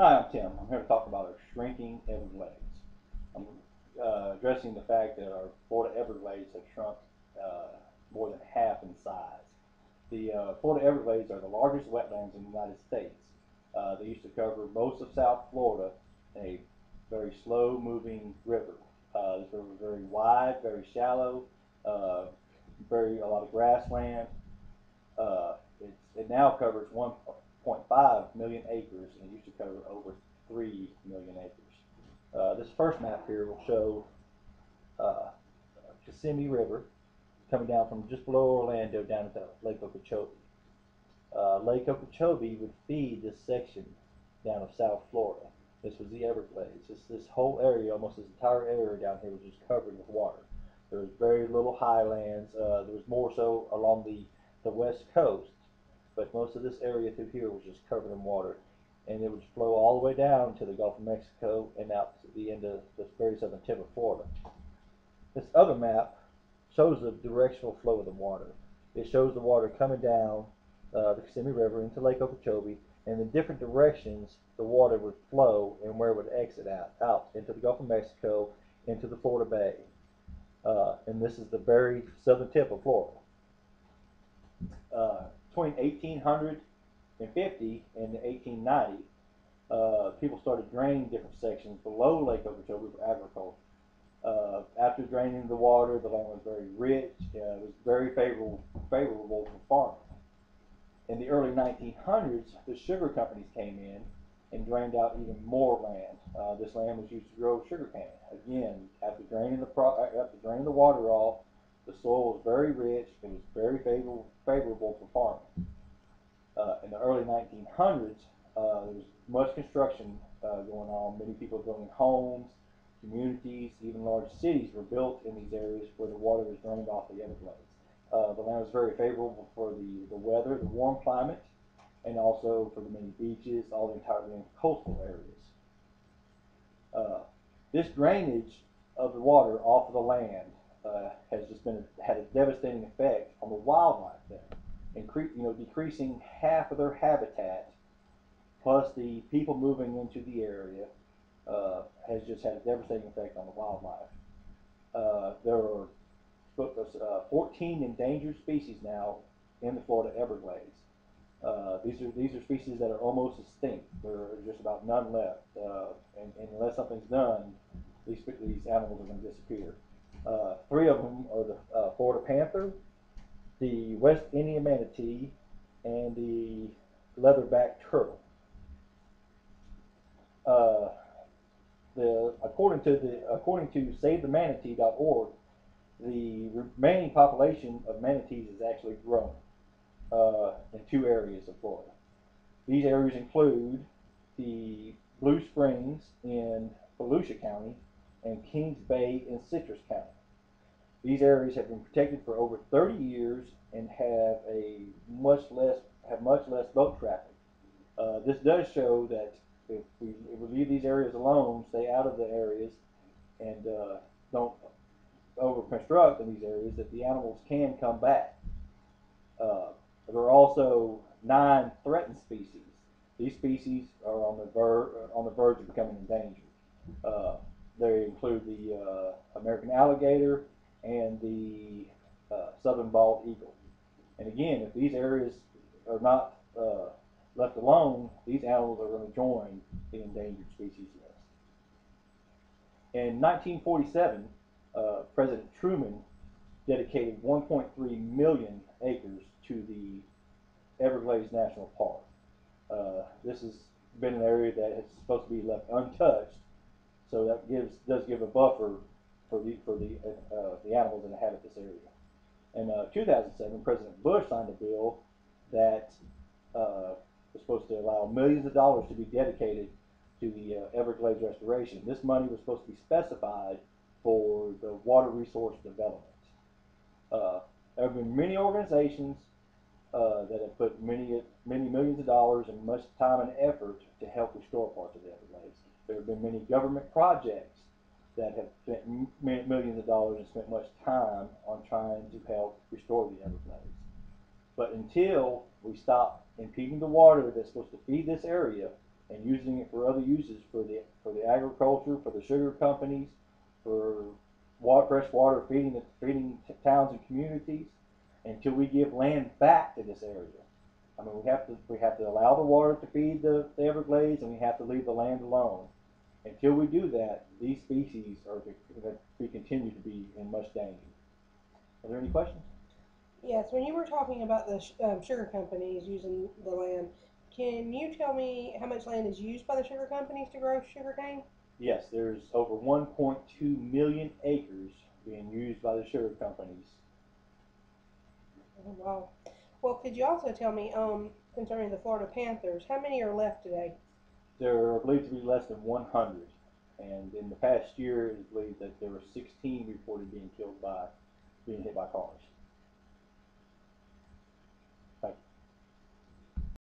Hi, I'm Tim. I'm here to talk about our shrinking Everglades. I'm addressing the fact that our Florida Everglades have shrunk more than half in size. The Florida Everglades are the largest wetlands in the United States. They used to cover most of South Florida in a very slow-moving river. This river was very wide, very shallow, uh, a lot of grassland. It now covers 1.5 million acres, and it used to cover over 3 million acres. This first map here will show uh, Kissimmee River coming down from just below Orlando down to Lake Okeechobee. Lake Okeechobee would feed this section down of South Florida. This was the Everglades. This whole area, almost this entire area down here, was just covered with water. There was very little highlands. There was more so along the west coast, but most of this area through here was just covered in water, and it would flow all the way down to the Gulf of Mexico and out to the end of the very southern tip of Florida. This other map shows the directional flow of the water. It shows the water coming down the Kissimmee River into Lake Okeechobee, and in different directions the water would flow and where it would exit out into the Gulf of Mexico, into the Florida Bay. And this is the very southern tip of Florida. Between 1850 and 1890, people started draining different sections below Lake Okeechobee for agriculture. After draining the water, the land was very rich. It was very favorable for farming. In the early 1900s, the sugar companies came in and drained out even more land. This land was used to grow sugarcane. Again, after draining the water off, the soil was very rich. It was very favorable for farming. In the early 1900s, there was much construction going on. Many people building homes, communities, even large cities were built in these areas where the water was drained off the Everglades. The land was very favorable for the weather, the warm climate, and also for the many beaches, all the entirely coastal areas. This drainage of the water off of the land has just had a devastating effect on the wildlife there, decreasing half of their habitat, plus the people moving into the area has just had a devastating effect on the wildlife. There are 14 endangered species now in the Florida Everglades. These are species that are almost extinct. There are just about none left, and unless something's done, these animals are going to disappear. Three of them are the Florida panther, the West Indian manatee, and the leatherback turtle. According to SaveTheManatee.org, the remaining population of manatees is actually growing in two areas of Florida. These areas include the Blue Springs in Volusia County and Kings Bay in Citrus County. These areas have been protected for over 30 years and have much less boat traffic. This does show that if we leave these areas alone, stay out of the areas, and don't over-construct in these areas, that the animals can come back. There are also 9 threatened species. These species are on the verge of becoming endangered. They include the American alligator and the southern bald eagle. And again, if these areas are not left alone, these animals are going to join the endangered species list. In 1947, President Truman dedicated 1.3 million acres to the Everglades National Park. This has been an area that is supposed to be left untouched, so that does give a buffer for the animals that inhabit this area. In 2007, President Bush signed a bill that was supposed to allow millions of dollars to be dedicated to the Everglades restoration. This money was supposed to be specified for the water resource development. There have been many organizations that have put many millions of dollars and much time and effort to help restore parts of the Everglades. There have been many government projects that have spent millions of dollars and spent much time on trying to help restore the Everglades. But until we stop impeding the water that's supposed to feed this area and using it for other uses for the agriculture, for the sugar companies, for fresh water feeding towns and communities, until we give land back to this area. I mean, we have to allow the water to feed the Everglades, and we have to leave the land alone. Until we do that, these species are going to continue to be in much danger. Are there any questions? Yes, when you were talking about the sugar companies using the land, can you tell me how much land is used by the sugar companies to grow sugarcane? Yes, there's over 1.2 million acres being used by the sugar companies. Oh, wow. Well, could you also tell me, concerning the Florida Panthers, how many are left today? There are believed to be less than 100, and in the past year, it is believed that there were 16 reported being hit by cars.